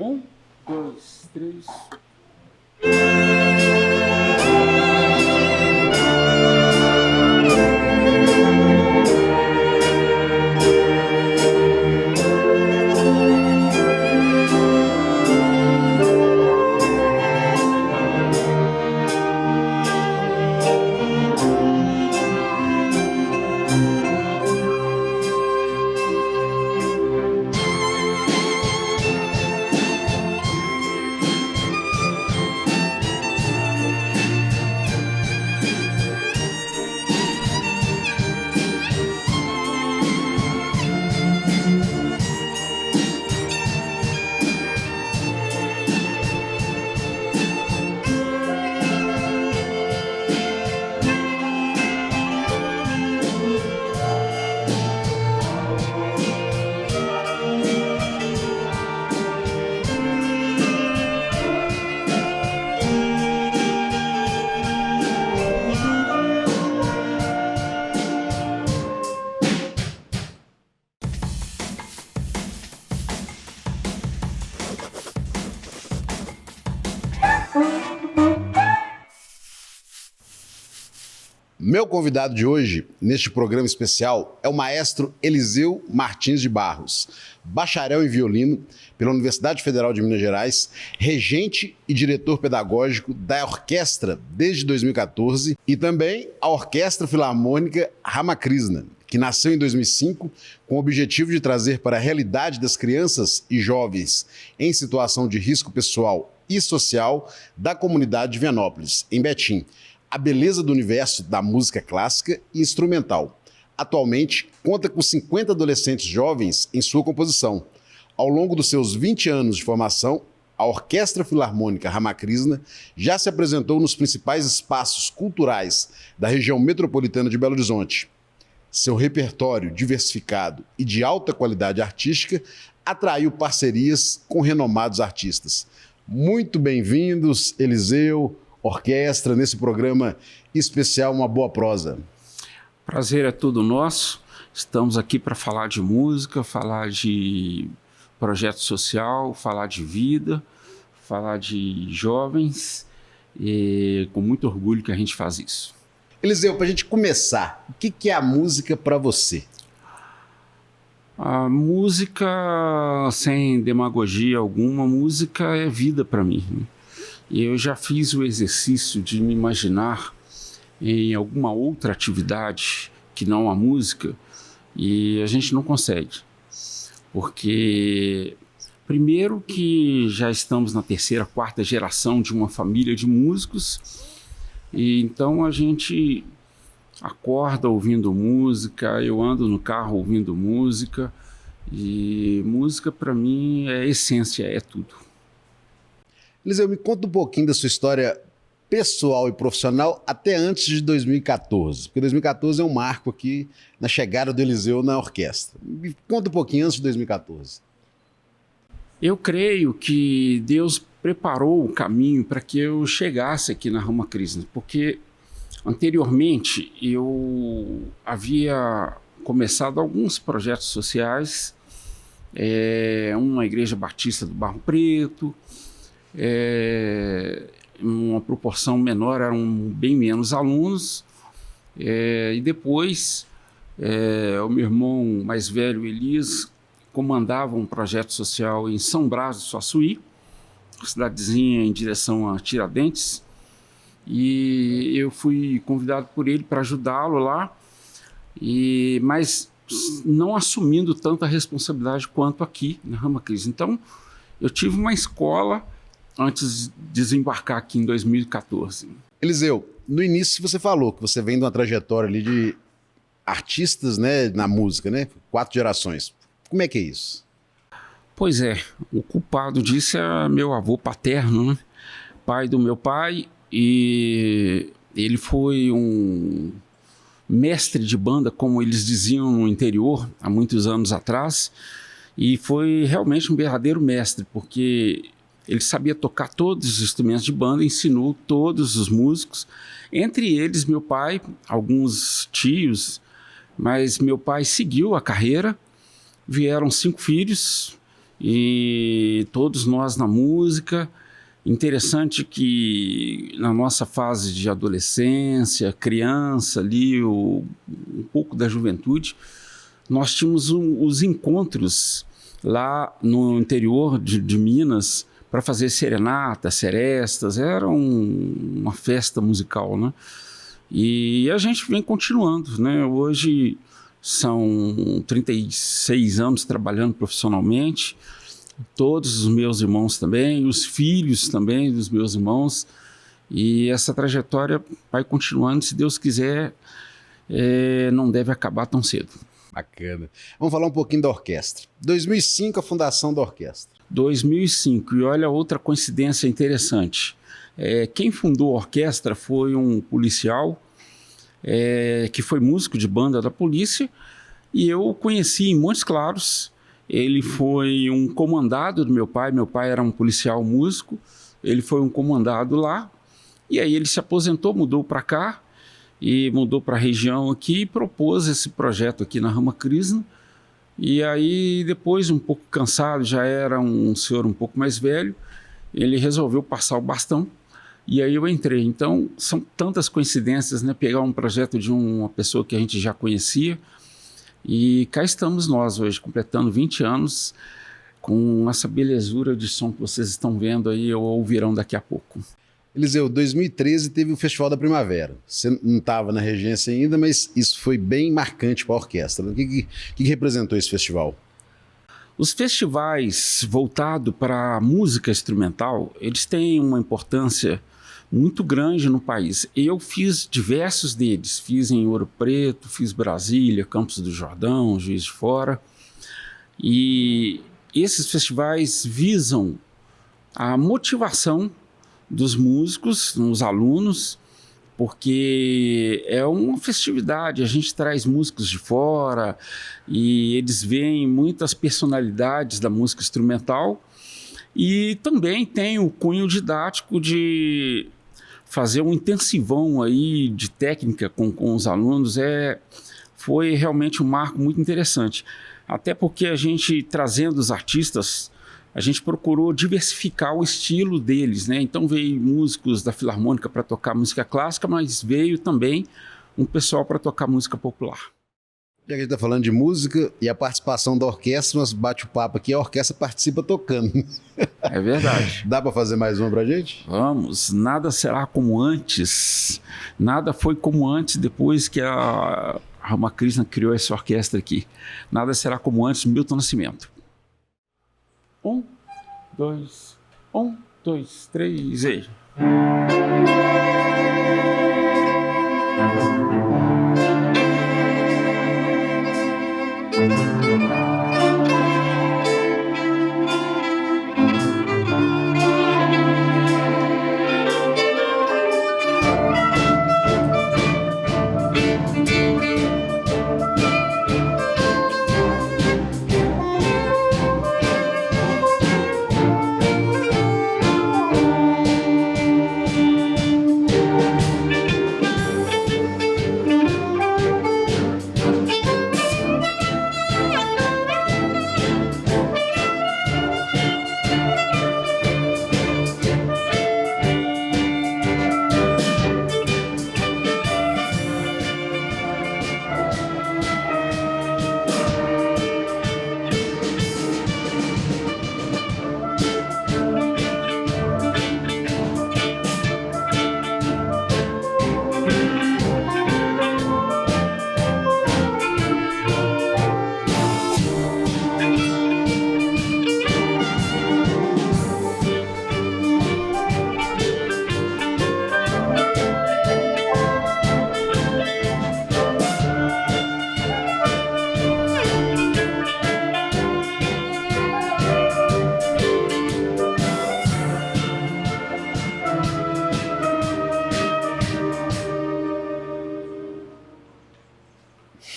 Um, dois, três. Meu convidado de hoje, neste programa especial, é o maestro Eliseu Martins de Barros, bacharel em violino pela Universidade Federal de Minas Gerais, regente e diretor pedagógico da orquestra desde 2014 e também a Orquestra Filarmônica Ramakrishna, que nasceu em 2005 com o objetivo de trazer para a realidade das crianças e jovens em situação de risco pessoal e social da comunidade de Vianópolis, em Betim, a beleza do universo da música clássica e instrumental. Atualmente, conta com 50 adolescentes jovens em sua composição. Ao longo dos seus 20 anos de formação, a Orquestra Filarmônica Ramakrishna já se apresentou nos principais espaços culturais da região metropolitana de Belo Horizonte. Seu repertório diversificado e de alta qualidade artística atraiu parcerias com renomados artistas. Muito bem-vindos, Eliseu, orquestra, nesse programa especial Uma Boa Prosa. Prazer é todo nosso. Estamos aqui para falar de música, falar de projeto social, falar de vida, falar de jovens, e com muito orgulho que a gente faz isso. Eliseu, para a gente começar, o que é a música para você? A música, sem demagogia alguma, música é vida para mim, né? E eu já fiz o exercício de me imaginar em alguma outra atividade que não a música, e a gente não consegue. Porque, primeiro que já estamos na terceira, quarta geração de uma família de músicos, e então a gente acorda ouvindo música, eu ando no carro ouvindo música, e música para mim é essência, é tudo. Eliseu, me conta um pouquinho da sua história pessoal e profissional até antes de 2014, porque 2014 é um marco aqui na chegada do Eliseu na orquestra. Me conta um pouquinho antes de 2014. Eu creio que Deus preparou o caminho para que eu chegasse aqui na Ramakrishna, porque anteriormente eu havia começado alguns projetos sociais, uma igreja batista do Barro Preto, uma proporção menor, eram bem menos alunos, e depois o meu irmão mais velho, Elias, comandava um projeto social em São Brás do Suaçuí, cidadezinha em direção a Tiradentes, e eu fui convidado por ele para ajudá-lo lá, mas não assumindo tanta responsabilidade quanto aqui na Ramakrishna. Então, eu tive uma escola antes de desembarcar aqui em 2014. Eliseu, no início você falou que você vem de uma trajetória ali de artistas, né, na música, né? 4 gerações. Como é que é isso? Pois é, o culpado disso é meu avô paterno, né? Pai do meu pai, e ele foi um mestre de banda, como eles diziam no interior, há muitos anos atrás, e foi realmente um verdadeiro mestre, porque ele sabia tocar todos os instrumentos de banda, ensinou todos os músicos, entre eles meu pai, alguns tios, mas meu pai seguiu a carreira, vieram 5 filhos e todos nós na música. Interessante que na nossa fase de adolescência, criança ali, um pouco da juventude, nós tínhamos os encontros lá no interior de Minas para fazer serenatas, serestas, era uma festa musical, né? E a gente vem continuando, né? Hoje são 36 anos trabalhando profissionalmente, todos os meus irmãos também, os filhos também dos meus irmãos, e essa trajetória vai continuando, se Deus quiser, não deve acabar tão cedo. Bacana. Vamos falar um pouquinho da orquestra. 2005, a fundação da orquestra. 2005, e olha outra coincidência interessante. Quem fundou a orquestra foi um policial que foi músico de banda da polícia, e eu o conheci em Montes Claros. Ele foi um comandado do meu pai era um policial músico, ele foi um comandado lá, e aí ele se aposentou, mudou para cá, e mudou para a região aqui e propôs esse projeto aqui na Rama Krishna. E aí depois, um pouco cansado, já era um senhor um pouco mais velho, ele resolveu passar o bastão, e aí eu entrei. Então são tantas coincidências, né? Pegar um projeto de uma pessoa que a gente já conhecia, e cá estamos nós hoje, completando 20 anos, com essa belezura de som que vocês estão vendo aí, ou ouvirão daqui a pouco. Eliseu, 2013 teve o Festival da Primavera. Você não estava na regência ainda, mas isso foi bem marcante para a orquestra. O que representou esse festival? Os festivais voltados para a música instrumental, eles têm uma importância muito grande no país. Eu fiz diversos deles. Fiz em Ouro Preto, fiz Brasília, Campos do Jordão, Juiz de Fora. E esses festivais visam a motivação dos músicos, dos alunos, porque é uma festividade, a gente traz músicos de fora e eles veem muitas personalidades da música instrumental, e também tem o cunho didático de fazer um intensivão aí de técnica com os alunos. Foi realmente um marco muito interessante, até porque a gente, trazendo os artistas, a gente procurou diversificar o estilo deles, né? Então veio músicos da Filarmônica para tocar música clássica, mas veio também um pessoal para tocar música popular. Já que a gente está falando de música e a participação da orquestra, nós bate o papo aqui, a orquestra participa tocando. É verdade. Dá para fazer mais uma para a gente? Vamos, nada será como antes. Nada foi como antes depois que a Rama Krishna criou essa orquestra aqui. Nada será como antes, Milton Nascimento. 1, 2, 1, 2, 3, e...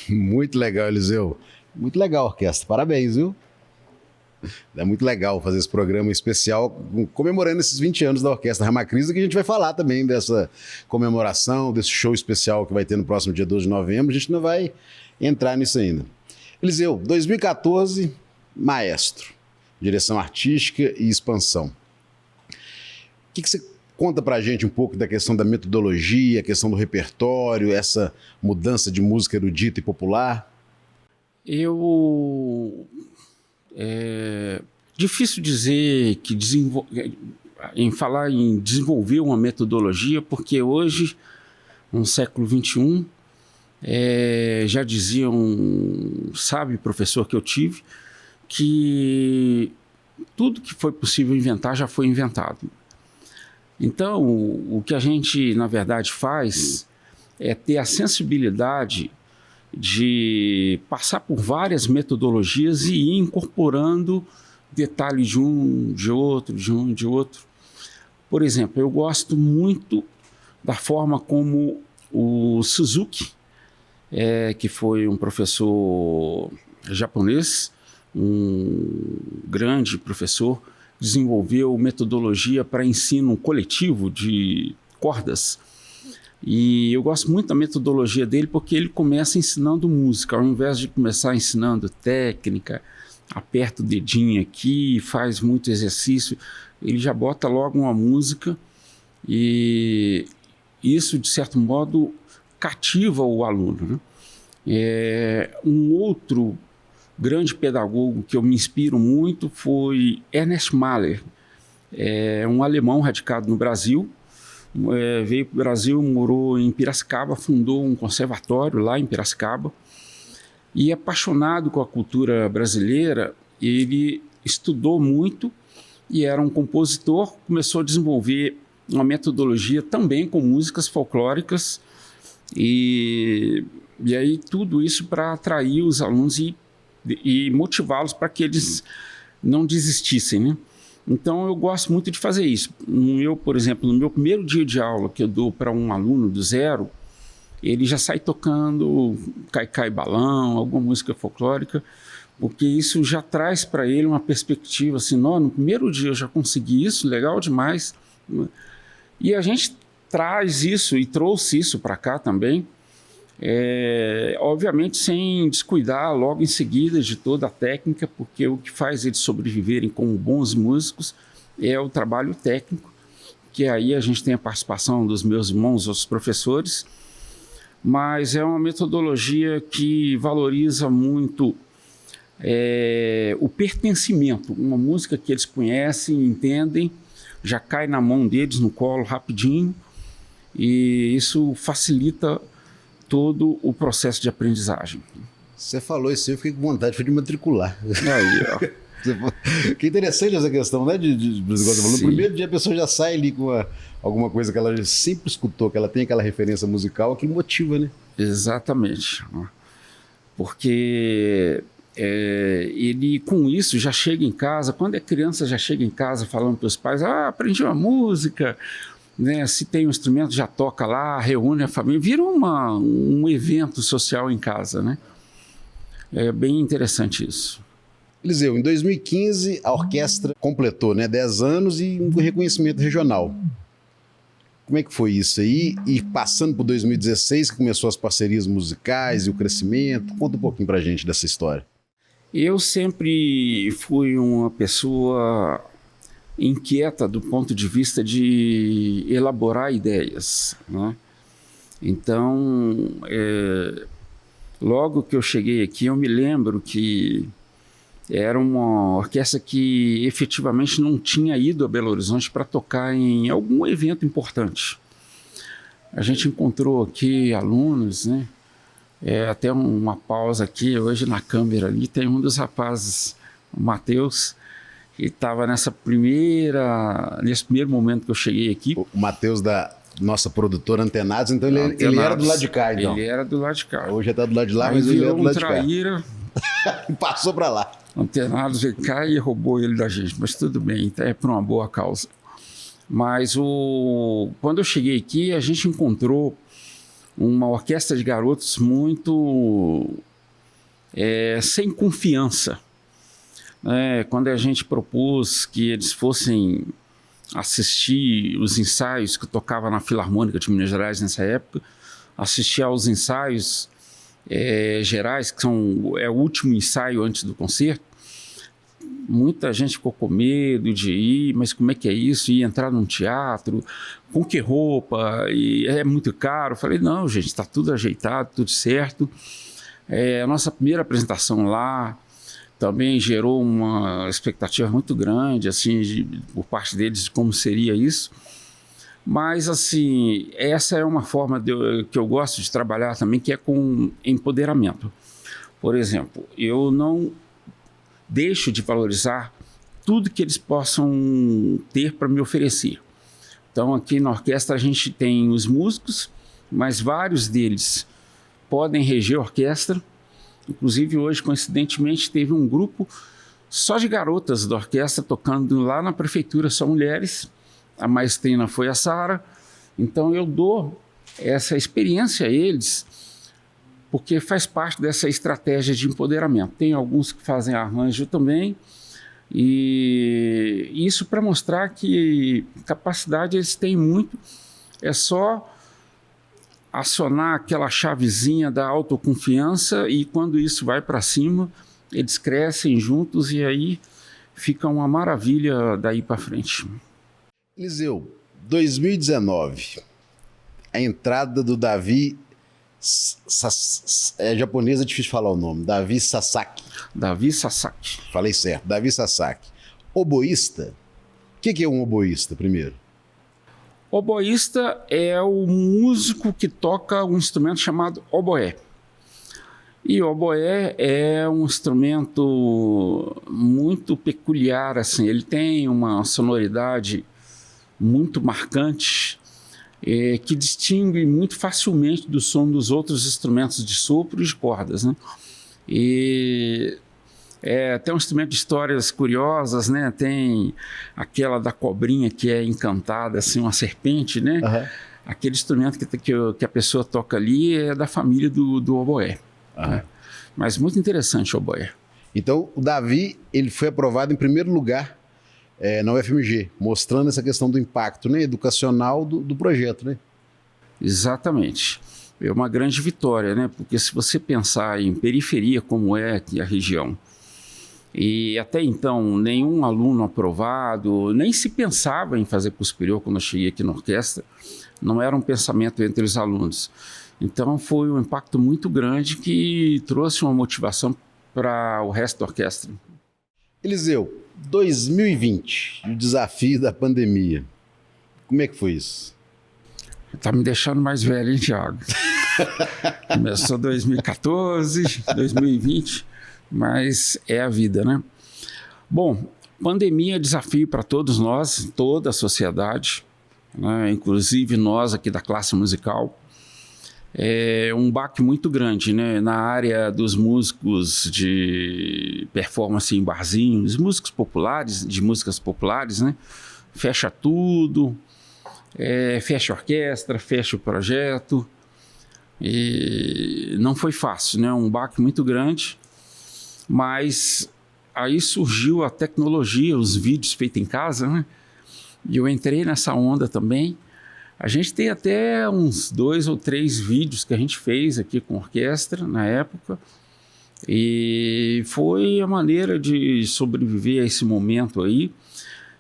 Muito legal, Eliseu. Muito legal a orquestra. Parabéns, viu? É muito legal fazer esse programa especial comemorando esses 20 anos da Orquestra Rama Krishna, que a gente vai falar também dessa comemoração, desse show especial que vai ter no próximo dia 12 de novembro. A gente não vai entrar nisso ainda. Eliseu, 2014, maestro. direção artística e expansão. O que você conta para a gente um pouco da questão da metodologia, a questão do repertório, essa mudança de música erudita e popular? Difícil dizer que falar em desenvolver uma metodologia, porque hoje, no século XXI, já dizia um sábio professor que eu tive, que tudo que foi possível inventar já foi inventado. Então, o que a gente, na verdade, faz é ter a sensibilidade de passar por várias metodologias e ir incorporando detalhes de um, de outro, de um, de outro. Por exemplo, eu gosto muito da forma como o Suzuki, que foi um professor japonês, um grande professor, desenvolveu metodologia para ensino coletivo de cordas. E eu gosto muito da metodologia dele porque ele começa ensinando música, ao invés de começar ensinando técnica, aperta o dedinho aqui, faz muito exercício, ele já bota logo uma música e isso, de certo modo, cativa o aluno, né? Um outro grande pedagogo que eu me inspiro muito foi Ernest Mahler, um alemão radicado no Brasil, veio para o Brasil, morou em Piracicaba, fundou um conservatório lá em Piracicaba e, apaixonado com a cultura brasileira, ele estudou muito e era um compositor, começou a desenvolver uma metodologia também com músicas folclóricas e aí tudo isso para atrair os alunos e motivá-los para que eles não desistissem, né? Então, eu gosto muito de fazer isso. Por exemplo, no meu primeiro dia de aula que eu dou para um aluno do zero, ele já sai tocando Cai-Cai Balão, alguma música folclórica, porque isso já traz para ele uma perspectiva assim, no primeiro dia eu já consegui isso, legal demais. E a gente traz isso e trouxe isso para cá também, obviamente sem descuidar logo em seguida de toda a técnica, porque o que faz eles sobreviverem como bons músicos é o trabalho técnico, que aí a gente tem a participação dos meus irmãos, os professores, mas é uma metodologia que valoriza muito o pertencimento, uma música que eles conhecem, entendem, já cai na mão deles, no colo rapidinho, e isso facilita todo o processo de aprendizagem. Você falou isso, eu fiquei com vontade de matricular. Aí, ó. Que interessante essa questão, né? No primeiro dia a pessoa já sai ali com alguma coisa que ela sempre escutou, que ela tem aquela referência musical, que motiva, né? Exatamente. Porque ele com isso já chega em casa, quando é criança já chega em casa falando para os pais, aprendi uma música, né? Se tem um instrumento já toca lá, reúne a família, vira um evento social em casa, né? É bem interessante isso. Eliseu, em 2015 a orquestra completou, né, 10 anos e um reconhecimento regional. Como é que foi isso aí? E passando por 2016, que começou as parcerias musicais e o crescimento, conta um pouquinho pra gente dessa história. Eu sempre fui uma pessoa inquieta do ponto de vista de elaborar ideias, né? Então, logo que eu cheguei aqui, eu me lembro que era uma orquestra que efetivamente não tinha ido a Belo Horizonte para tocar em algum evento importante. A gente encontrou aqui alunos, né? Até uma pausa aqui, hoje na câmera ali, tem um dos rapazes, o Matheus, que estava nesse primeiro momento que eu cheguei aqui. O Matheus da nossa produtora Antenados, então ele era do lado de cá, então. Ele era do lado de cá. Hoje já está do lado de lá, mas ele era do lado de cá. Traíra. Passou para lá. Antenados veio cá e roubou ele da gente, mas tudo bem, é por uma boa causa. Mas quando eu cheguei aqui, a gente encontrou uma orquestra de garotos muito sem confiança. Quando a gente propôs que eles fossem assistir os ensaios que eu tocava na Filarmônica de Minas Gerais nessa época, assistir aos ensaios gerais, que é o último ensaio antes do concerto, Muita gente ficou com medo de ir, mas como é que é isso? Ir entrar num teatro, com que roupa? E é muito caro. Eu falei, não, gente, está tudo ajeitado, tudo certo. A nossa primeira apresentação lá também gerou uma expectativa muito grande, assim, por parte deles, de como seria isso. Mas, assim, essa é uma forma que eu gosto de trabalhar também, que é com empoderamento. Por exemplo, eu não deixo de valorizar tudo que eles possam ter para me oferecer. Então, aqui na orquestra a gente tem os músicos, mas vários deles podem reger a orquestra. Inclusive, hoje, coincidentemente, teve um grupo só de garotas da orquestra tocando lá na prefeitura, só mulheres. A maestrina foi a Sara. Então, eu dou essa experiência a eles, porque faz parte dessa estratégia de empoderamento. Tem alguns que fazem arranjo também, e isso para mostrar que capacidade eles têm muito, é só acionar aquela chavezinha da autoconfiança, e quando isso vai para cima, eles crescem juntos e aí fica uma maravilha daí para frente. Eliseu, 2019, a entrada do Davi, é japonês, é difícil falar o nome, Davi Sasaki. Davi Sasaki. Falei certo, Davi Sasaki. Oboísta. O que é um oboísta, primeiro? Oboísta é o músico que toca um instrumento chamado oboé. E o oboé é um instrumento muito peculiar, assim, ele tem uma sonoridade muito marcante, que distingue muito facilmente do som dos outros instrumentos de sopro e de cordas, né? E tem um instrumento de histórias curiosas, né? Tem aquela da cobrinha que é encantada, assim, uma serpente, né? Uhum. Aquele instrumento que a pessoa toca ali é da família do oboé. Uhum. Né? Mas muito interessante o oboé. Então, o Davi, ele foi aprovado em primeiro lugar na UFMG, mostrando essa questão do impacto, né, educacional do projeto, né? Exatamente. É uma grande vitória, né? Porque se você pensar em periferia como é aqui a região, e até então nenhum aluno aprovado, nem se pensava em fazer curso superior quando eu cheguei aqui na orquestra, não era um pensamento entre os alunos. Então foi um impacto muito grande que trouxe uma motivação para o resto da orquestra. Eliseu, 2020, o desafio da pandemia, como é que foi isso? Tá me deixando mais velho, hein, Thiago? Começou 2014, 2020, mas é a vida, né? Bom, pandemia é desafio para todos nós, toda a sociedade, né? Inclusive nós aqui da classe musical. É um baque muito grande, né? Na área dos músicos de performance em barzinhos, músicos populares, de músicas populares, né? Fecha tudo, fecha a orquestra, fecha o projeto, e não foi fácil, né? Um baque muito grande, mas aí surgiu a tecnologia, os vídeos feitos em casa, né? E eu entrei nessa onda também. A gente tem até uns 2 ou 3 vídeos que a gente fez aqui com a orquestra na época, e foi a maneira de sobreviver a esse momento aí.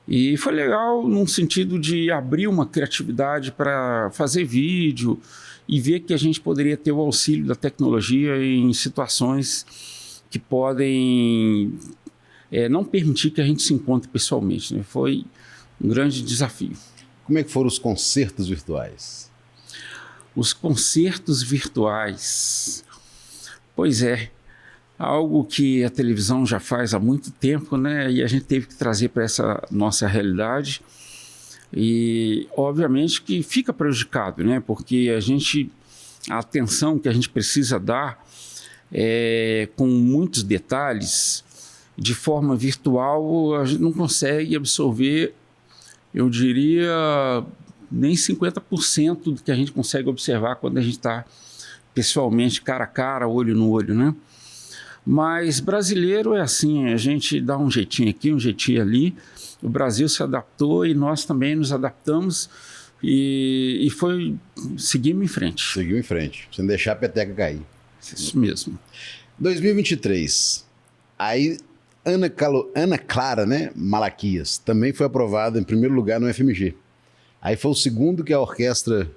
E foi legal num sentido de abrir uma criatividade para fazer vídeo e ver que a gente poderia ter o auxílio da tecnologia em situações que podem não permitir que a gente se encontre pessoalmente, né? Foi um grande desafio. Como é que foram os concertos virtuais? Os concertos virtuais, pois é, algo que a televisão já faz há muito tempo, né? E a gente teve que trazer para essa nossa realidade. E, obviamente, que fica prejudicado, né? Porque a atenção que a gente precisa dar com muitos detalhes, de forma virtual, a gente não consegue absorver, eu diria, nem 50% do que a gente consegue observar quando a gente está pessoalmente, cara a cara, olho no olho, né? Mas brasileiro é assim, a gente dá um jeitinho aqui, um jeitinho ali. O Brasil se adaptou e nós também nos adaptamos e seguimos em frente. Seguimos em frente, sem deixar a peteca cair. Isso mesmo. 2023, aí Ana Clara, né, Malaquias, também foi aprovada em primeiro lugar no FMG. Aí foi o segundo que a orquestra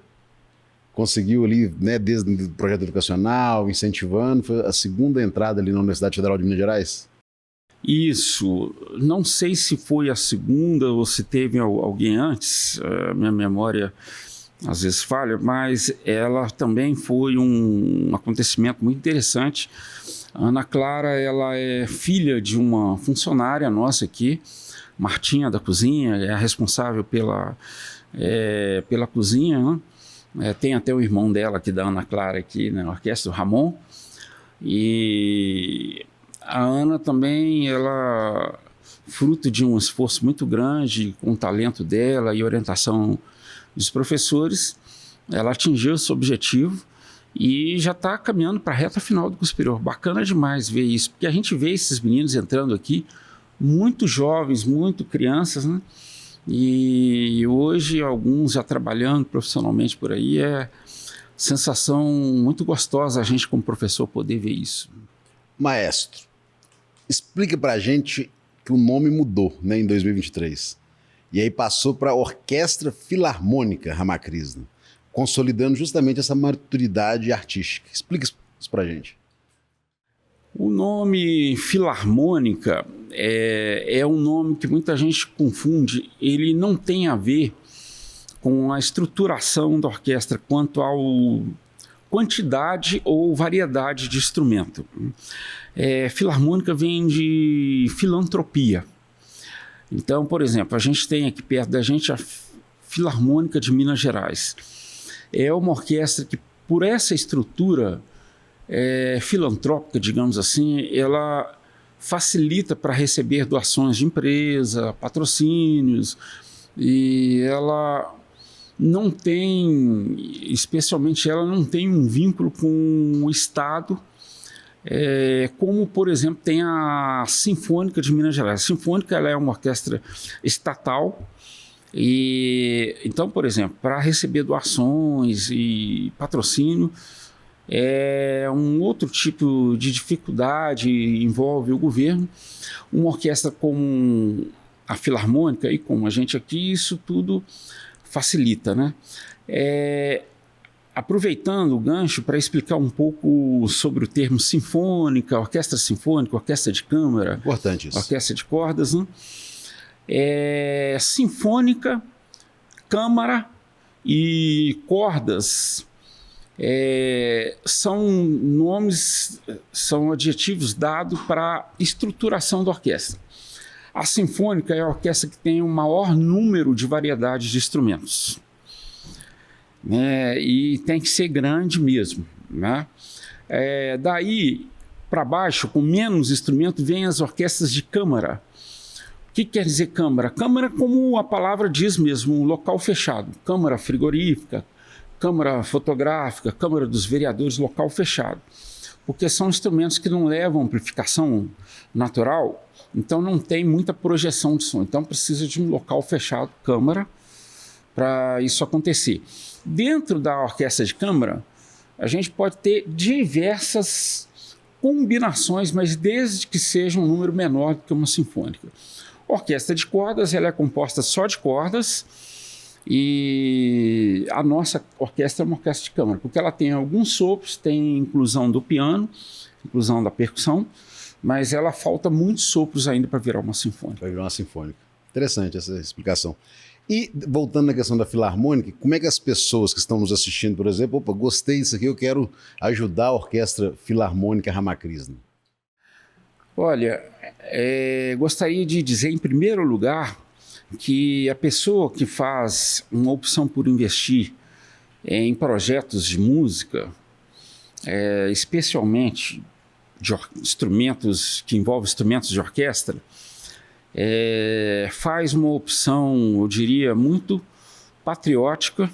conseguiu ali, né, desde o projeto educacional, incentivando, foi a segunda entrada ali na Universidade Federal de Minas Gerais? Isso, não sei se foi a segunda ou se teve alguém antes, minha memória às vezes falha, mas ela também foi um acontecimento muito interessante. A Ana Clara, ela é filha de uma funcionária nossa aqui, Martinha da Cozinha, é a responsável pela cozinha, né? Tem até o irmão dela, aqui da Ana Clara, aqui na orquestra, o Ramon. E a Ana também, ela, fruto de um esforço muito grande, com o talento dela e orientação dos professores, ela atingiu esse objetivo e já está caminhando para a reta final do curso superior. Bacana demais ver isso, porque a gente vê esses meninos entrando aqui, muito jovens, muito crianças, né? E hoje alguns já trabalhando profissionalmente por aí, é sensação muito gostosa a gente como professor poder ver isso. Maestro, explica para a gente que o nome mudou, né, em 2023. E aí passou para a Orquestra Filarmônica Ramakrishna, consolidando justamente essa maturidade artística. Explica isso para a gente. O nome Filarmônica é um nome que muita gente confunde. Ele não tem a ver com a estruturação da orquestra quanto à quantidade ou variedade de instrumento. Filarmônica vem de filantropia. Então, por exemplo, a gente tem aqui perto da gente a Filarmônica de Minas Gerais. É uma orquestra que, por essa estrutura filantrópica, digamos assim, ela facilita para receber doações de empresa, patrocínios, e ela não tem, especialmente ela não tem um vínculo com o Estado, como, por exemplo, tem a Sinfônica de Minas Gerais. A Sinfônica, ela é uma orquestra estatal, e então, por exemplo, para receber doações e patrocínio, é um outro tipo de dificuldade, envolve o governo. Uma orquestra como a Filarmônica e como a gente aqui, isso tudo facilita, né? Aproveitando o gancho para explicar um pouco sobre o termo sinfônica, orquestra de câmara, importante isso, orquestra de cordas, né? Sinfônica, câmara e cordas são nomes, são adjetivos dados para a estruturação da orquestra. A sinfônica é a orquestra que tem o maior número de variedades de instrumentos, né? E tem que ser grande mesmo, né? Daí para baixo, com menos instrumentos, vem as orquestras de câmara. O que quer dizer câmara? Câmara, como a palavra diz mesmo, um local fechado. Câmara frigorífica, câmara fotográfica, câmara dos vereadores, local fechado. Porque são instrumentos que não levam amplificação natural, então não tem muita projeção de som. Então precisa de um local fechado, câmara, para isso acontecer. Dentro da orquestra de câmara, a gente pode ter diversas combinações, mas desde que seja um número menor do que uma sinfônica. Orquestra de cordas, ela é composta só de cordas, e a nossa orquestra é uma orquestra de câmara, porque ela tem alguns sopros, tem inclusão do piano, inclusão da percussão, mas ela falta muitos sopros ainda para virar uma sinfônica. Para virar uma sinfônica. Interessante essa explicação. E voltando na questão da filarmônica, como é que as pessoas que estão nos assistindo, por exemplo, opa, gostei disso aqui, eu quero ajudar a Orquestra Filarmônica Ramakrishna? Olha, gostaria de dizer em primeiro lugar que a pessoa que faz uma opção por investir em projetos de música, especialmente de instrumentos que envolvem instrumentos de orquestra, faz uma opção, eu diria, muito patriótica,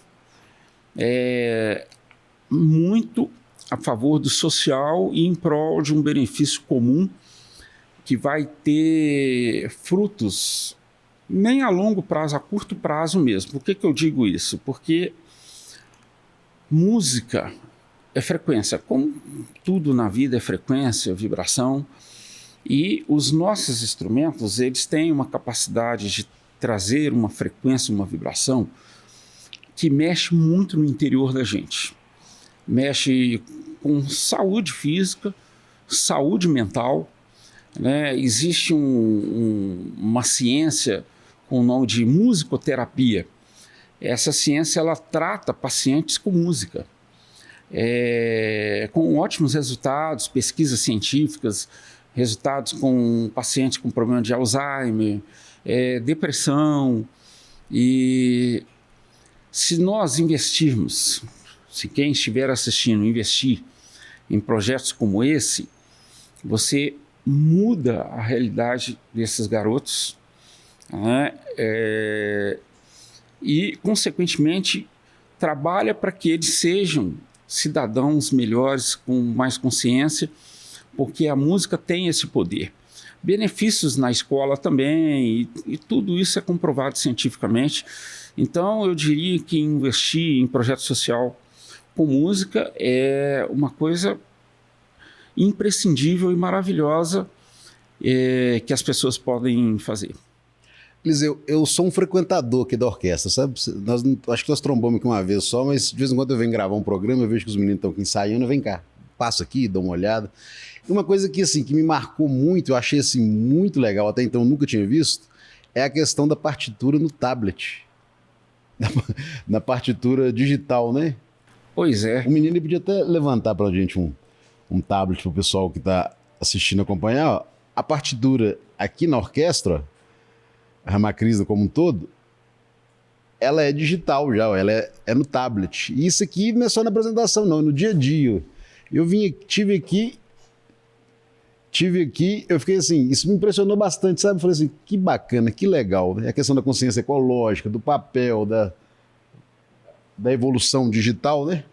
muito a favor do social e em prol de um benefício comum que vai ter frutos nem a longo prazo, a curto prazo mesmo. Por que eu digo isso? Porque música é frequência, como tudo na vida é frequência, vibração. E os nossos instrumentos, eles têm uma capacidade de trazer uma frequência, uma vibração que mexe muito no interior da gente. Mexe com saúde física, saúde mental, né? Existe uma ciência com o nome de musicoterapia. Essa ciência ela trata pacientes com música, com ótimos resultados, pesquisas científicas, resultados com pacientes com problema de Alzheimer, depressão. E se nós investirmos, se quem estiver assistindo investir em projetos como esse, você muda a realidade desses garotos, né? E, consequentemente, trabalha para que eles sejam cidadãos melhores, com mais consciência, porque a música tem esse poder. Benefícios na escola também, e tudo isso é comprovado cientificamente. Então, eu diria que investir em projeto social com música é uma coisa imprescindível e maravilhosa que as pessoas podem fazer. Eliseu, eu sou um frequentador aqui da orquestra, sabe? Acho que nós trombamos aqui uma vez só, mas de vez em quando eu venho gravar um programa, eu vejo que os meninos estão aqui ensaiando, vem cá, passo aqui, dou uma olhada. E uma coisa que, assim, que me marcou muito, eu achei assim, muito legal, até então eu nunca tinha visto, é a questão da partitura no tablet. Na partitura digital, né? Pois é. O menino podia até levantar pra gente um tablet pro pessoal que tá assistindo acompanhar. Ó. A partitura aqui na orquestra, a Ramakrishna como um todo, ela é digital já, ó, ela é no tablet. E isso aqui não é só na apresentação, não, é no dia a dia. Eu tive aqui, eu fiquei assim, isso me impressionou bastante, sabe? Eu falei assim, que bacana, que legal. É a questão da consciência ecológica, do papel, da evolução digital, né?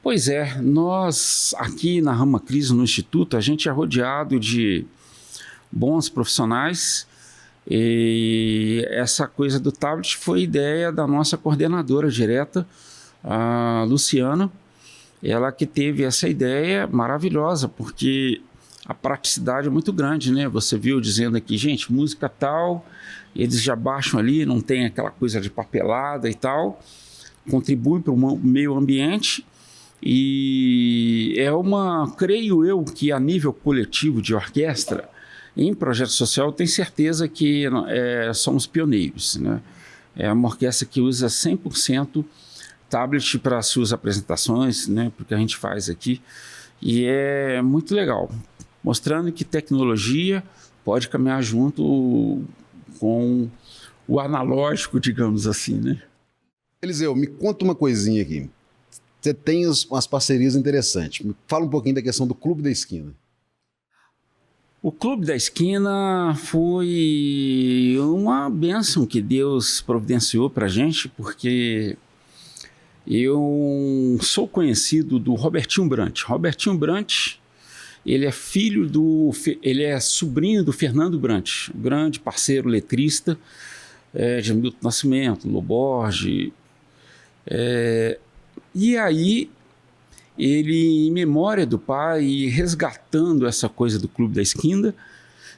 Pois é, nós aqui na Ramakrishna, no Instituto, a gente é rodeado de bons profissionais e essa coisa do tablet foi ideia da nossa coordenadora direta, a Luciana, ela que teve essa ideia maravilhosa, porque a praticidade é muito grande, né? Você viu dizendo aqui, gente, música tal, eles já baixam ali, não tem aquela coisa de papelada e tal, contribui para o meio ambiente e creio eu que a nível coletivo de orquestra, em projeto social, tenho certeza que somos pioneiros, né? É uma orquestra que usa 100% tablet para suas apresentações, né? Porque a gente faz aqui e é muito legal, mostrando que tecnologia pode caminhar junto com o analógico, digamos assim, né? Eliseu, me conta uma coisinha aqui. Você tem umas parcerias interessantes. Me fala um pouquinho da questão do Clube da Esquina. O Clube da Esquina foi uma bênção que Deus providenciou para a gente, porque eu sou conhecido do Robertinho Brant. Robertinho Brant, ele é sobrinho do Fernando Brant, grande parceiro letrista de Milton Nascimento, Lô Borges. E aí, ele, em memória do pai e resgatando essa coisa do Clube da Esquina,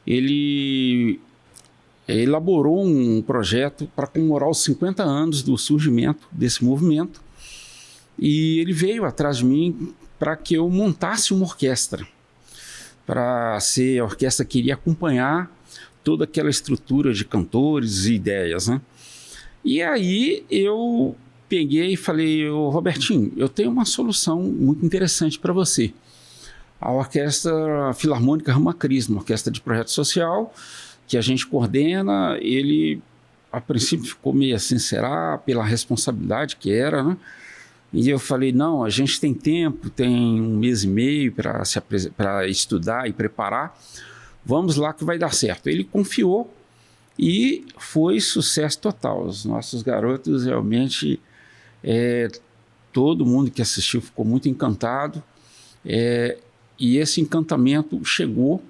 ele elaborou um projeto para comemorar os 50 anos do surgimento desse movimento. E ele veio atrás de mim para que eu montasse uma orquestra, para ser a orquestra que iria acompanhar toda aquela estrutura de cantores e ideias, né? E aí eu peguei e falei, Robertinho, eu tenho uma solução muito interessante para você. A Orquestra Filarmônica Ramakrishna, uma orquestra de projeto social, que a gente coordena. Ele, a princípio, ficou meio assim, será? Pela responsabilidade que era, né? E eu falei, não, a gente tem tempo, tem 1 mês e meio para estudar e preparar. Vamos lá que vai dar certo. Ele confiou e foi sucesso total. Os nossos garotos realmente... todo mundo que assistiu ficou muito encantado e esse encantamento chegou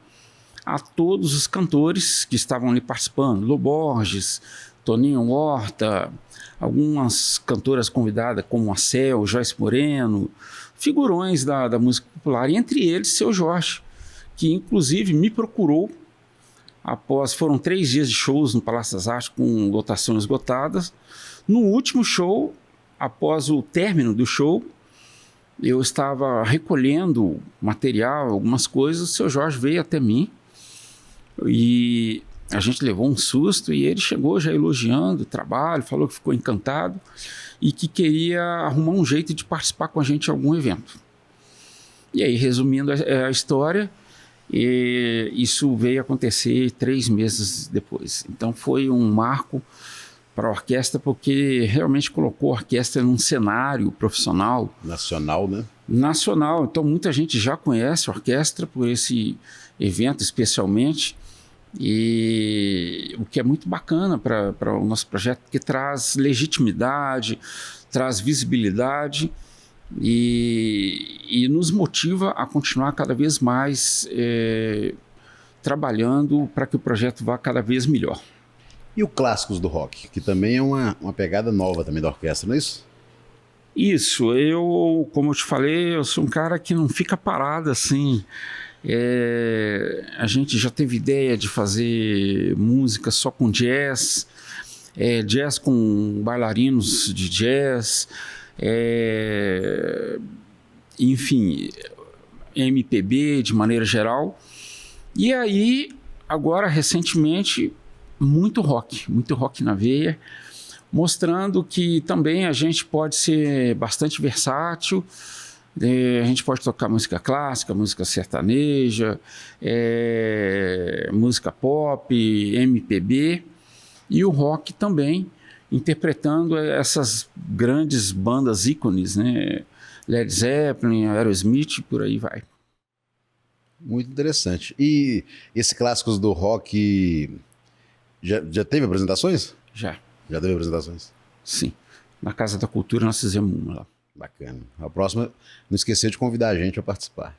a todos os cantores que estavam ali participando, Lô Borges, Toninho Horta, algumas cantoras convidadas como a Cel, Joyce Moreno, figurões da música popular, e entre eles Seu Jorge, que inclusive me procurou foram 3 dias de shows no Palácio das Artes com lotação esgotadas. No último show, após o término do show, eu estava recolhendo material, algumas coisas, o seu Jorge veio até mim e a gente levou um susto e ele chegou já elogiando o trabalho, falou que ficou encantado e que queria arrumar um jeito de participar com a gente em algum evento. E aí, resumindo a história, isso veio acontecer 3 meses depois. Então foi um marco para a orquestra, porque realmente colocou a orquestra num cenário profissional. Nacional, né? Nacional. Então muita gente já conhece a orquestra por esse evento especialmente, e o que é muito bacana para o nosso projeto, porque traz legitimidade, traz visibilidade e nos motiva a continuar cada vez mais trabalhando para que o projeto vá cada vez melhor. E o Clássicos do Rock, que também é uma pegada nova também da orquestra, não é isso? Isso, como eu te falei, eu sou um cara que não fica parado assim. A gente já teve ideia de fazer música só com jazz, jazz com bailarinos de jazz, enfim, MPB de maneira geral. E aí, agora recentemente, muito rock na veia, mostrando que também a gente pode ser bastante versátil. A gente pode tocar música clássica, música sertaneja, música pop, MPB e o rock também, interpretando essas grandes bandas ícones, né? Led Zeppelin, Aerosmith, por aí vai. Muito interessante. E esse Clássicos do Rock já teve apresentações? Já. Já teve apresentações? Sim. Na Casa da Cultura nós fizemos uma lá. Bacana. A próxima, não esquecer de convidar a gente a participar.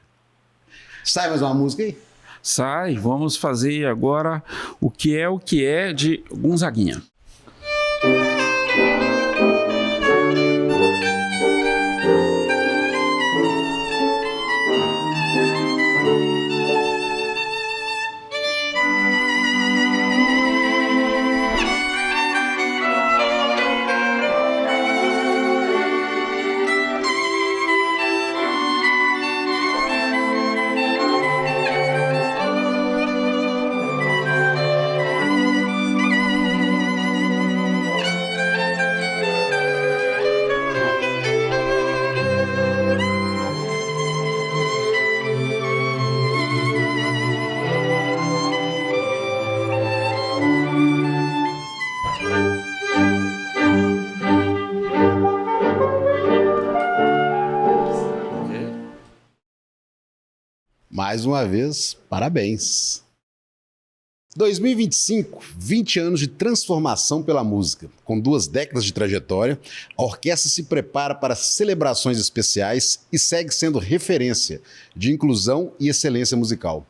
Sai mais uma música aí? Sai, vamos fazer agora o que é de Gonzaguinha. Mais uma vez, parabéns. 2025, 20 anos de transformação pela música. Com 2 décadas de trajetória, a orquestra se prepara para celebrações especiais e segue sendo referência de inclusão e excelência musical.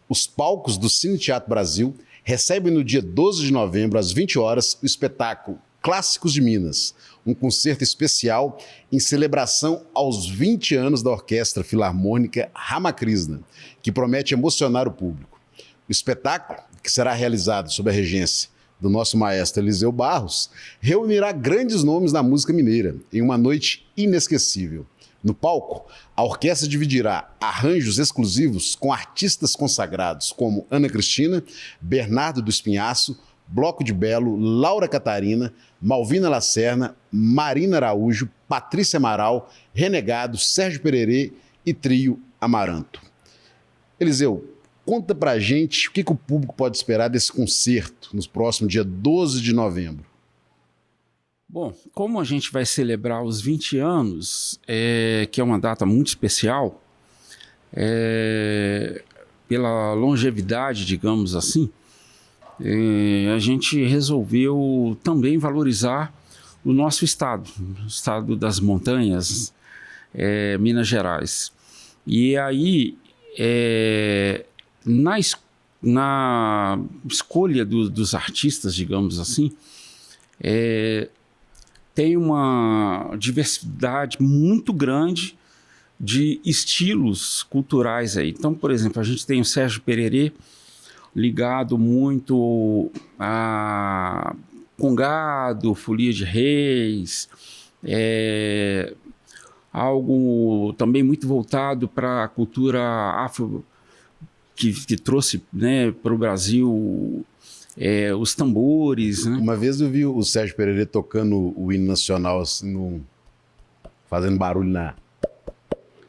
Os palcos do Cine Teatro Brasil recebem no dia 12 de novembro, às 20 horas, o espetáculo Clássicos de Minas, um concerto especial em celebração aos 20 anos da Orquestra Filarmônica Ramakrishna, que promete emocionar o público. O espetáculo, que será realizado sob a regência do nosso maestro Eliseu Barros, reunirá grandes nomes da música mineira em uma noite inesquecível. No palco, a orquestra dividirá arranjos exclusivos com artistas consagrados como Ana Cristina, Bernardo do Espinhaço, Bloco de Belo, Laura Catarina, Malvina Lacerna, Marina Araújo, Patrícia Amaral, Renegado, Sérgio Pererê e Trio Amaranto. Eliseu, conta pra gente o que o público pode esperar desse concerto no próximo dia 12 de novembro. Bom, como a gente vai celebrar os 20 anos, que é uma data muito especial, pela longevidade, digamos assim, a gente resolveu também valorizar o nosso estado, o estado das montanhas, Minas Gerais. E aí, na escolha dos artistas, digamos assim, tem uma diversidade muito grande de estilos culturais aí. Então, por exemplo, a gente tem o Sérgio Pererê, ligado muito a Congado, Folia de Reis, algo também muito voltado para a cultura afro, que trouxe, né, para o Brasil os tambores. Né? Uma vez eu vi o Sérgio Pererê tocando o hino nacional, assim, fazendo barulho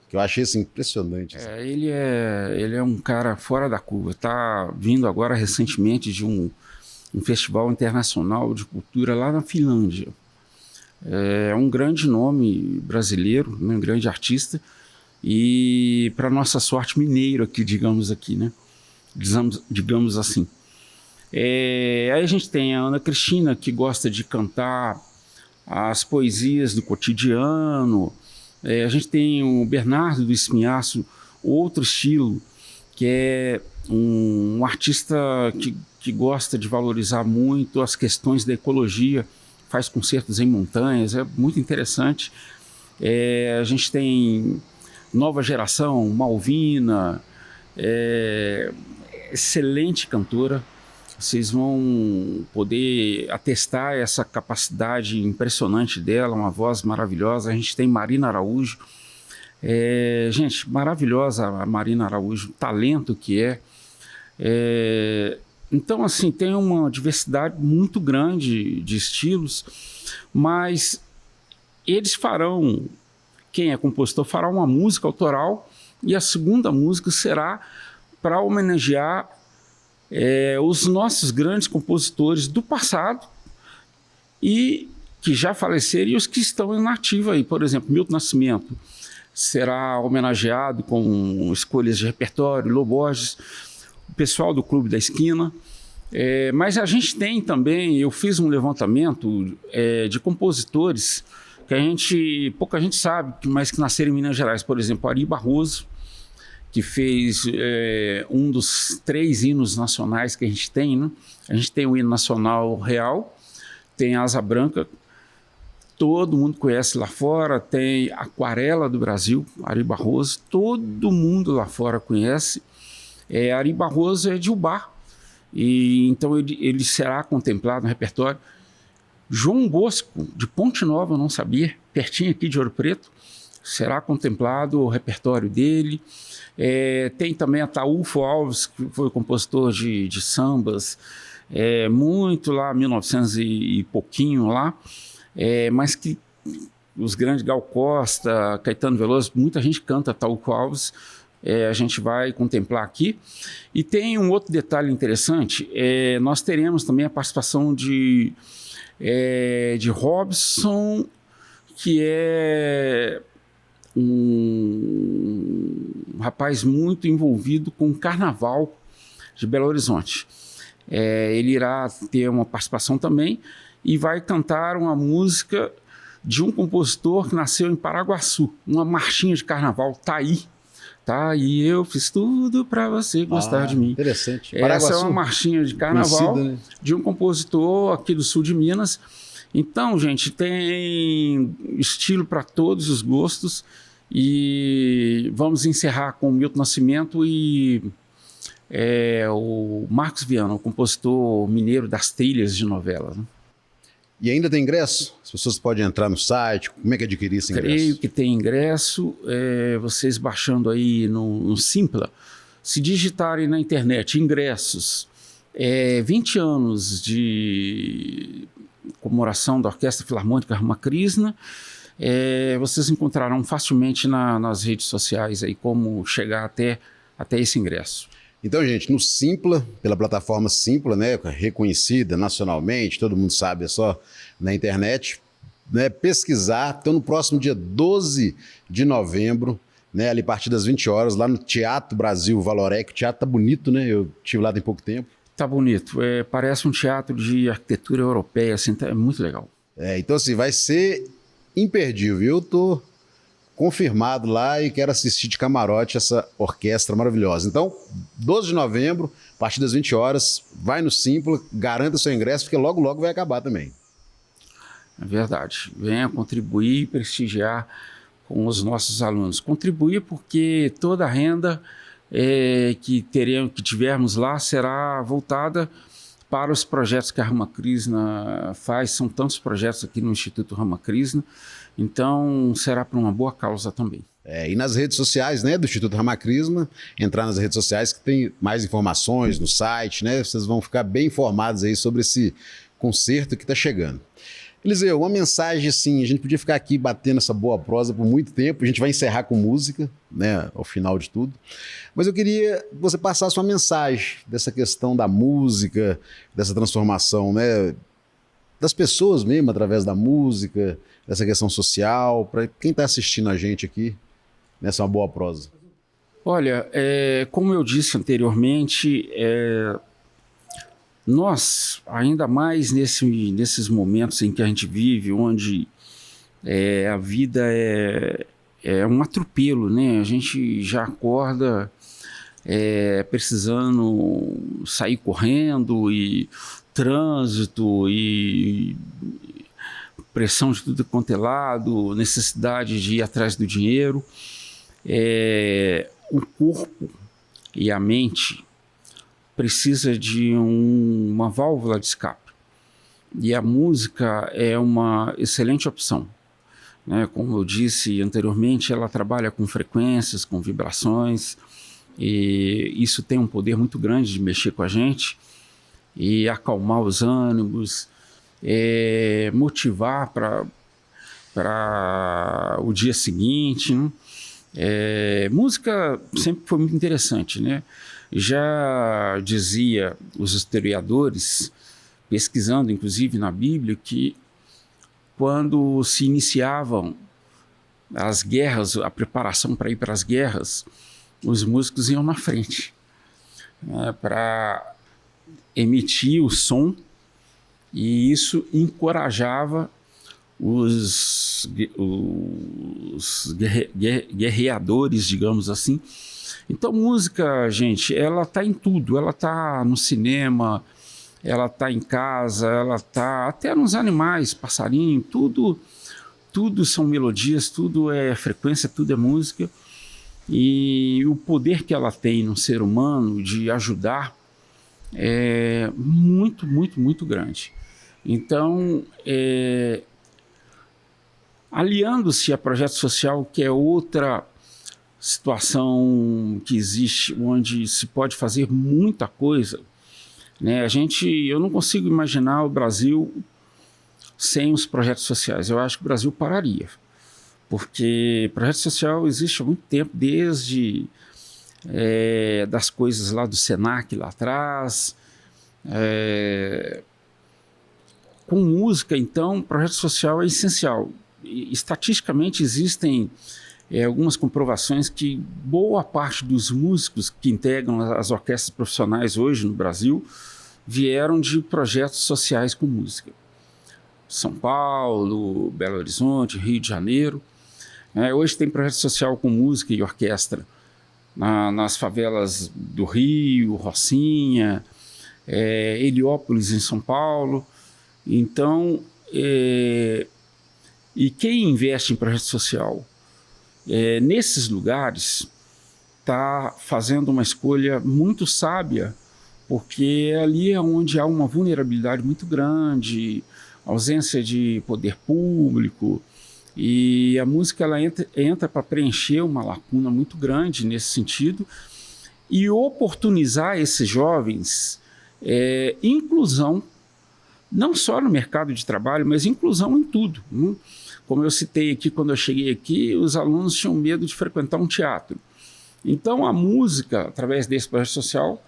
que eu achei assim, impressionante. Assim. Ele é um cara fora da curva. Está vindo agora recentemente de um festival internacional de cultura lá na Finlândia. É um grande nome brasileiro, né, um grande artista, e para nossa sorte mineiro aqui, digamos né? Digamos assim. Aí a gente tem a Ana Cristina, que gosta de cantar as poesias do cotidiano. A gente tem o Bernardo do Espinhaço, outro estilo, que é um artista que gosta de valorizar muito as questões da ecologia, faz concertos em montanhas, é muito interessante. A gente tem Nova Geração, Malvina, excelente cantora. Vocês vão poder atestar essa capacidade impressionante dela, uma voz maravilhosa. A gente tem Marina Araújo. Gente, maravilhosa a Marina Araújo, o talento que é. Então, assim, tem uma diversidade muito grande de estilos, mas eles farão, quem é compositor, fará uma música autoral, e a segunda música será para homenagear os nossos grandes compositores do passado e que já faleceram e os que estão em ativa aí. Por exemplo, Milton Nascimento será homenageado com escolhas de repertório, Lô Borges, o pessoal do Clube da Esquina. Mas a gente tem também, eu fiz um levantamento de compositores que pouca gente sabe, mas que nasceram em Minas Gerais. Por exemplo, Ari Barroso, que fez um dos 3 hinos nacionais que a gente tem, né? A gente tem o hino nacional real, tem a Asa Branca, todo mundo conhece lá fora, tem Aquarela do Brasil, Ari Barroso, todo mundo lá fora conhece. Ari Barroso é de Ubá, e então ele será contemplado no repertório. João Bosco, de Ponte Nova, eu não sabia, pertinho aqui de Ouro Preto, será contemplado o repertório dele. Tem também Ataúfo Alves, que foi compositor de sambas, muito lá, 1900 e pouquinho lá, mas que os grandes Gal Costa, Caetano Veloso, muita gente canta Ataúfo Alves, a gente vai contemplar aqui. E tem um outro detalhe interessante, nós teremos também a participação de Robson, que é um rapaz muito envolvido com o Carnaval de Belo Horizonte. Ele irá ter uma participação também e vai cantar uma música de um compositor que nasceu em Paraguaçu, uma marchinha de carnaval, Tá Aí eu fiz tudo para você gostar de mim. Interessante. Essa é uma marchinha de carnaval conhecida, né? De um compositor aqui do sul de Minas. Então, gente, tem estilo para todos os gostos. E vamos encerrar com o Milton Nascimento e o Marcos Viana, o compositor mineiro das trilhas de novela. Né? E ainda tem ingresso? As pessoas podem entrar no site? Como é que adquirir esse ingresso? Creio que tem ingresso. Vocês baixando aí no Simpla, se digitarem na internet ingressos, 20 anos de comemoração da Orquestra Filarmônica Ramakrishna, vocês encontrarão facilmente nas redes sociais aí como chegar até esse ingresso. Então, gente, no Simpla, pela plataforma Simpla, né, reconhecida nacionalmente, todo mundo sabe, é só na internet, né, pesquisar. Então, no próximo dia 12 de novembro, né, ali a partir das 20 horas, lá no Teatro Brasil Valorec. O teatro tá bonito, né? Eu estive lá tem pouco tempo. Tá bonito. Parece um teatro de arquitetura europeia, assim, é muito legal. Então, assim, vai ser imperdível. Eu tô confirmado lá e quero assistir de camarote essa orquestra maravilhosa. Então, 12 de novembro, a partir das 20 horas, vai no Simpla, garanta seu ingresso, porque logo, logo vai acabar também. É verdade. Venha contribuir e prestigiar com os nossos alunos. Contribuir porque toda a renda que tivermos lá será voltada para os projetos que a Ramakrishna faz. São tantos projetos aqui no Instituto Ramakrishna, então será para uma boa causa também. E nas redes sociais, né, do Instituto Ramakrishna, entrar nas redes sociais que tem mais informações no site, né, vocês vão ficar bem informados aí sobre esse concerto que está chegando. Eliseu, uma mensagem assim, a gente podia ficar aqui batendo essa boa prosa por muito tempo, a gente vai encerrar com música, né, ao final de tudo, mas eu queria que você passasse uma mensagem dessa questão da música, dessa transformação, né, das pessoas mesmo, através da música, dessa questão social, para quem está assistindo a gente aqui, nessa uma boa prosa. Olha, como eu disse anteriormente, nós, ainda mais nesses momentos em que a gente vive, onde a vida é um atropelo, né? A gente já acorda precisando sair correndo, e trânsito, e pressão de tudo quanto é lado, necessidade de ir atrás do dinheiro. O corpo e a mente precisa de uma válvula de escape, e a música é uma excelente opção, né? Como eu disse anteriormente, ela trabalha com frequências, com vibrações, e isso tem um poder muito grande de mexer com a gente e acalmar os ânimos, motivar para o dia seguinte, né? Música sempre foi muito interessante, né? Já dizia os historiadores, pesquisando inclusive na Bíblia, que quando se iniciavam as guerras, a preparação para ir para as guerras, os músicos iam na frente, né, para emitir o som, e isso encorajava os guerreadores, digamos assim. Então, música, gente, ela está em tudo. Ela está no cinema, ela está em casa, ela está até nos animais, passarinho, tudo são melodias, tudo é frequência, tudo é música. E o poder que ela tem no ser humano de ajudar é muito, muito, muito grande. Então, aliando-se a projeto social, que é outra situação que existe, onde se pode fazer muita coisa, né? Eu não consigo imaginar o Brasil sem os projetos sociais. Eu acho que o Brasil pararia, porque projeto social existe há muito tempo, desde das coisas lá do Senac, lá atrás. Com música, então, projeto social é essencial. Estatisticamente existem algumas comprovações que boa parte dos músicos que integram as orquestras profissionais hoje no Brasil vieram de projetos sociais com música. São Paulo, Belo Horizonte, Rio de Janeiro. Hoje tem projeto social com música e orquestra nas favelas do Rio, Rocinha, Heliópolis, em São Paulo. Então, e quem investe em projeto social nesses lugares está fazendo uma escolha muito sábia, porque ali é onde há uma vulnerabilidade muito grande, ausência de poder público, e a música ela entra para preencher uma lacuna muito grande nesse sentido e oportunizar esses jovens inclusão, não só no mercado de trabalho, mas inclusão em tudo, né? Como eu citei aqui, quando eu cheguei aqui, os alunos tinham medo de frequentar um teatro. Então, a música, através desse projeto social,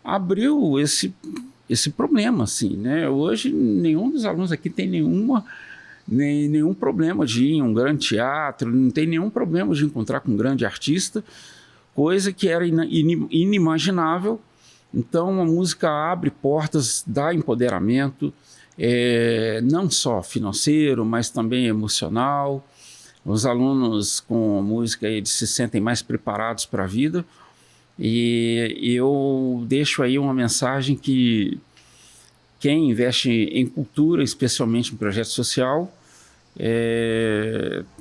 abriu esse problema, assim, né? Hoje, nenhum dos alunos aqui tem nenhum problema de ir em um grande teatro, não tem nenhum problema de encontrar com um grande artista, coisa que era inimaginável. Então, a música abre portas, dá empoderamento, não só financeiro, mas também emocional. Os alunos com a música eles se sentem mais preparados para a vida, e eu deixo aí uma mensagem que quem investe em cultura, especialmente em projeto social,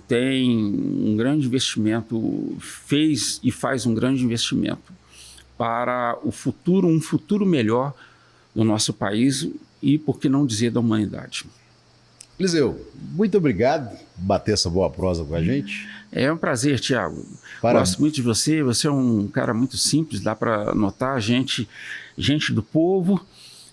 tem um grande investimento, fez e faz um grande investimento para o futuro, um futuro melhor do nosso país e, por que não dizer, da humanidade. Eliseu, muito obrigado por bater essa boa prosa com a gente. É um prazer, Tiago. Gosto muito de você. Você é um cara muito simples, dá para notar, gente do povo,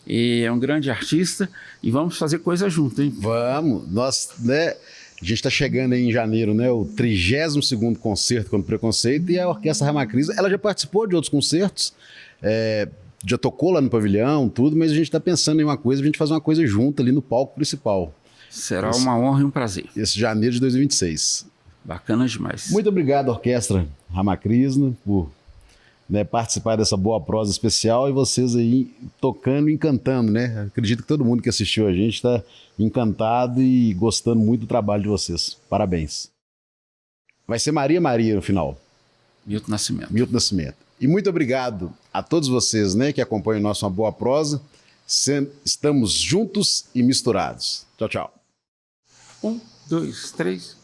e é um grande artista, e vamos fazer coisa junto, hein? Vamos. Nós, né, a gente está chegando aí em janeiro, né, o 32º concerto contra o preconceito, e a Orquestra Ramacrisa, ela já participou de outros concertos, já tocou lá no pavilhão, tudo, mas a gente está pensando em uma coisa, a gente fazer uma coisa junto ali no palco principal. Será uma honra e um prazer. Esse janeiro de 2026. Bacana demais. Muito obrigado, Orquestra Ramacrisa, por participar dessa boa prosa especial e vocês aí tocando e encantando, né? Acredito que todo mundo que assistiu a gente está encantado e gostando muito do trabalho de vocês. Parabéns. Vai ser Maria Maria no final. Milton Nascimento. Milton Nascimento. E muito obrigado a todos vocês, né, que acompanham o nosso Uma Boa Prosa. Estamos juntos e misturados. Tchau, tchau. 1, 2, 3.